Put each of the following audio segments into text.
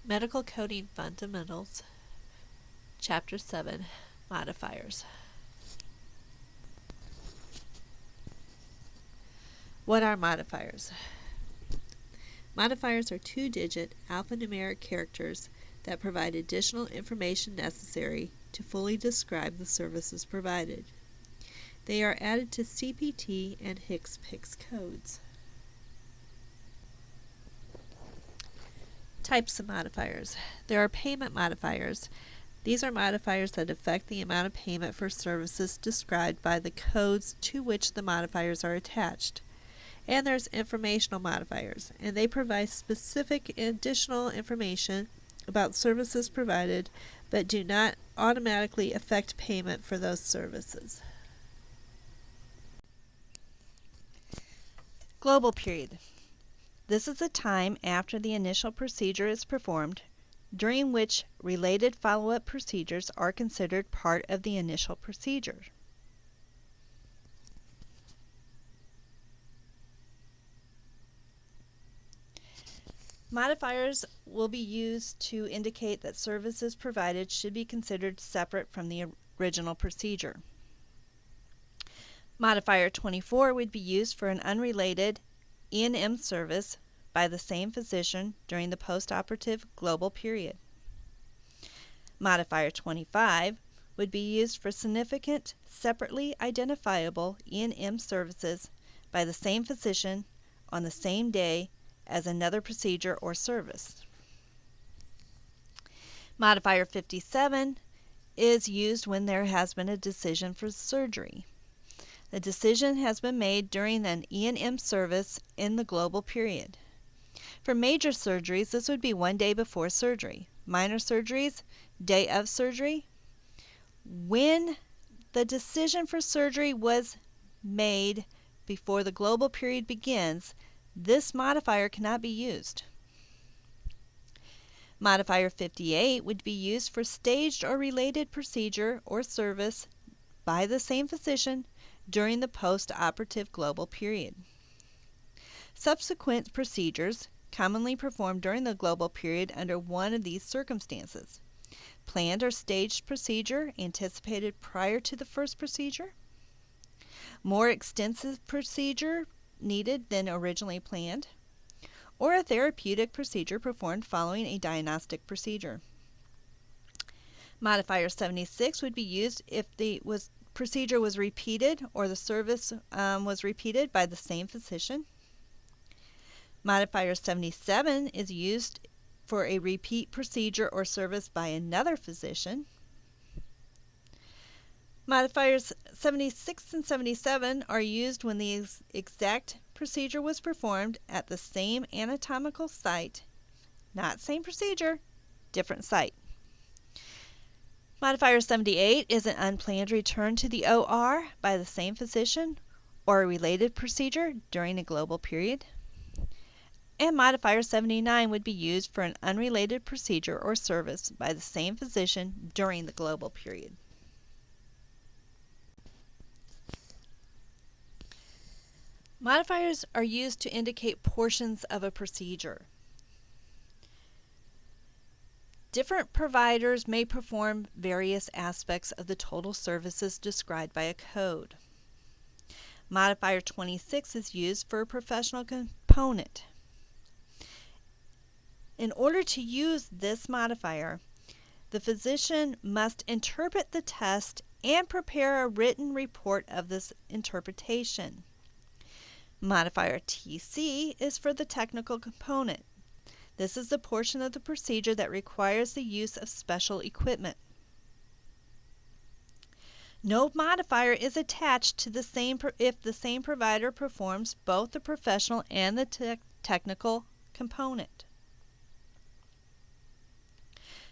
Medical Coding Fundamentals, Chapter 7, Modifiers. What are modifiers? Modifiers are two-digit alphanumeric characters that provide additional information necessary to fully describe the services provided. They are added to CPT and HCPCS codes. Types of modifiers. There are payment modifiers. These are modifiers that affect the amount of payment for services described by the codes to which the modifiers are attached. And there's informational modifiers, and they provide specific additional information about services provided, but do not automatically affect payment for those services. Global period. This is the time after the initial procedure is performed, during which related follow-up procedures are considered part of the initial procedure. Modifiers will be used to indicate that services provided should be considered separate from the original procedure. Modifier 24 would be used for an unrelated E&M service by the same physician during the postoperative global period. Modifier 25 would be used for significant, separately identifiable E&M services by the same physician on the same day as another procedure or service. Modifier 57 is used when there has been a decision for surgery. The decision has been made during an E&M service in the global period. For major surgeries, this would be 1 day before surgery. Minor surgeries, day of surgery. When the decision for surgery was made before the global period begins, this modifier cannot be used. Modifier 58 would be used for staged or related procedure or service by the same physician during the post-operative global period. Subsequent procedures commonly performed during the global period under one of these circumstances: planned or staged procedure anticipated prior to the first procedure, more extensive procedure needed than originally planned, or a therapeutic procedure performed following a diagnostic procedure. Modifier 76 would be used if the procedure was repeated or the service was repeated by the same physician. Modifier 77 is used for a repeat procedure or service by another physician. Modifiers 76 and 77 are used when the exact procedure was performed at the same anatomical site, not same procedure, different site. Modifier 78 is an unplanned return to the OR by the same physician or a related procedure during a global period. And modifier 79 would be used for an unrelated procedure or service by the same physician during the global period. Modifiers are used to indicate portions of a procedure. Different providers may perform various aspects of the total services described by a code. Modifier 26 is used for a professional component. In order to use this modifier, the physician must interpret the test and prepare a written report of this interpretation. Modifier TC is for the technical component. This is the portion of the procedure that requires the use of special equipment. No modifier is attached to the same if the same provider performs both the professional and the technical component.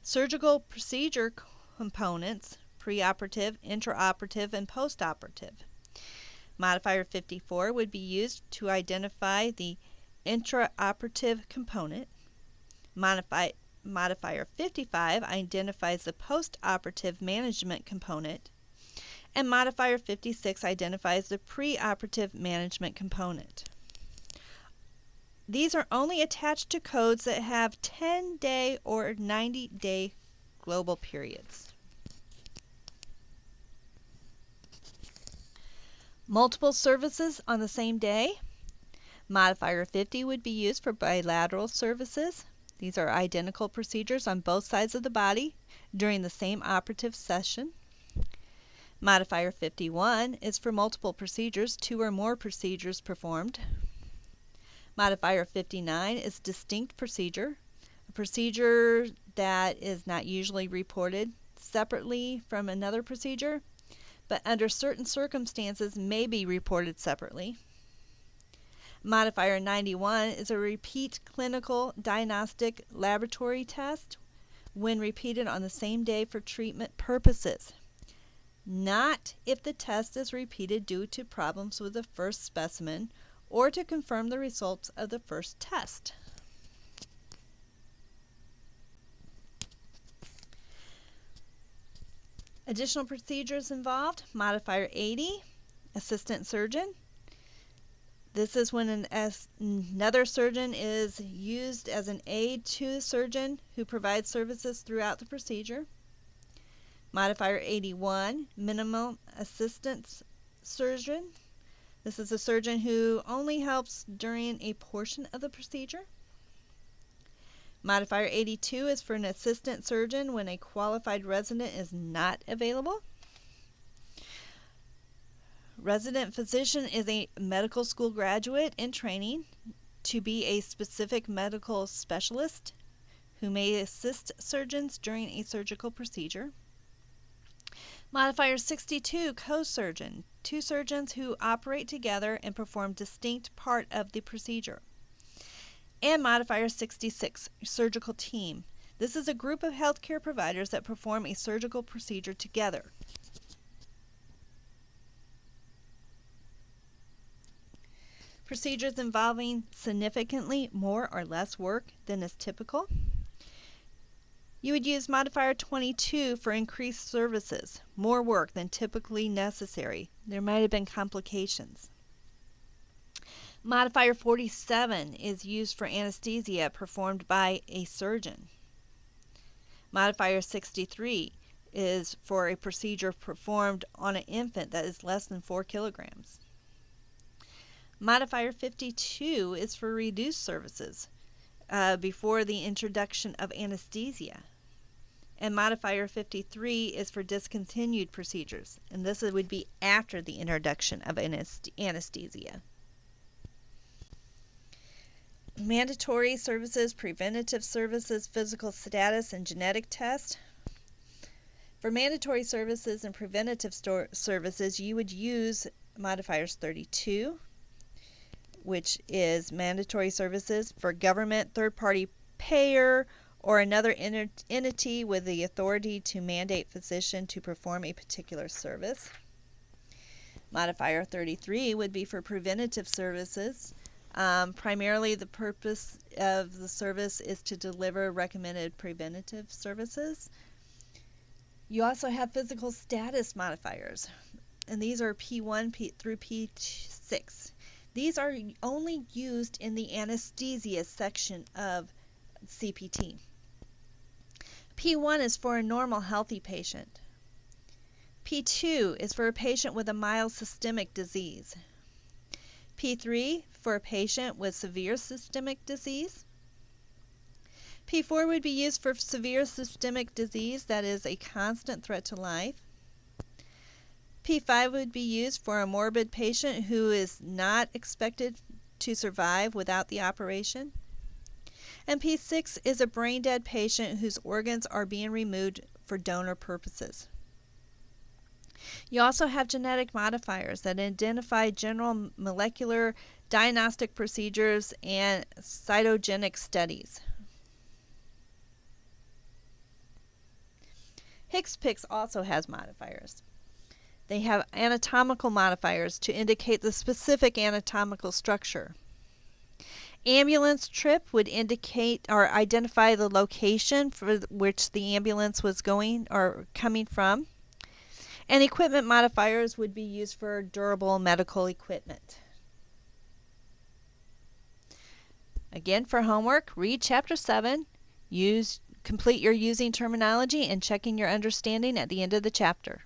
Surgical procedure components: preoperative, intraoperative, and postoperative. Modifier 54 would be used to identify the intraoperative component. Modifier 55 identifies the postoperative management component. And modifier 56 identifies the preoperative management component. these are only attached to codes that have 10-day or 90-day global periods. Multiple services on the same day. Modifier 50 would be used for bilateral services. These are identical procedures on both sides of the body during the same operative session. Modifier 51 is for multiple procedures, 2 or more procedures performed. Modifier 59 is distinct procedure, a procedure that is not usually reported separately from another procedure, but under certain circumstances may be reported separately. Modifier 91 is a repeat clinical diagnostic laboratory test when repeated on the same day for treatment purposes, not if the test is repeated due to problems with the first specimen or to confirm the results of the first test. Additional procedures involved. Modifier 80, assistant surgeon. This is when another surgeon is used as an aid to the surgeon who provides services throughout the procedure. Modifier 81, minimum assistance surgeon. This is a surgeon who only helps during a portion of the procedure. Modifier 82 is for an assistant surgeon when a qualified resident is not available. Resident physician is a medical school graduate in training to be a specific medical specialist who may assist surgeons during a surgical procedure. Modifier 62, co-surgeon, 2 surgeons who operate together and perform distinct part of the procedure. And modifier 66, surgical team. This is a group of healthcare providers that perform a surgical procedure together. Procedures involving significantly more or less work than is typical. You would use modifier 22 for increased services, more work than typically necessary. There might have been complications. Modifier 47 is used for anesthesia performed by a surgeon. Modifier 63 is for a procedure performed on an infant that is less than 4 kilograms. Modifier 52 is for reduced services before the introduction of anesthesia. And modifier 53 is for discontinued procedures, and this would be after the introduction of anesthesia. Mandatory services, preventative services, physical status, and genetic test. For mandatory services and preventative services, you would use modifiers 32, which is mandatory services for government, third-party payer, or another entity with the authority to mandate physician to perform a particular service. Modifier 33 would be for preventative services. Primarily, the purpose of the service is to deliver recommended preventative services. You also have physical status modifiers, and these are P1 through P6. These are only used in the anesthesia section of CPT. P1 is for a normal, healthy patient. P2 is for a patient with a mild systemic disease. P3 for a patient with severe systemic disease. P4 would be used for severe systemic disease that is a constant threat to life. P5 would be used for a morbid patient who is not expected to survive without the operation. And P6 is a brain dead patient whose organs are being removed for donor purposes. You also have genetic modifiers that identify general molecular diagnostic procedures and cytogenic studies. HCPCS also has modifiers. They have anatomical modifiers to indicate the specific anatomical structure. Ambulance trip would indicate or identify the location for which the ambulance was going or coming from. And equipment modifiers would be used for durable medical equipment. Again, for homework, read Chapter 7, complete your using terminology and checking your understanding at the end of the chapter.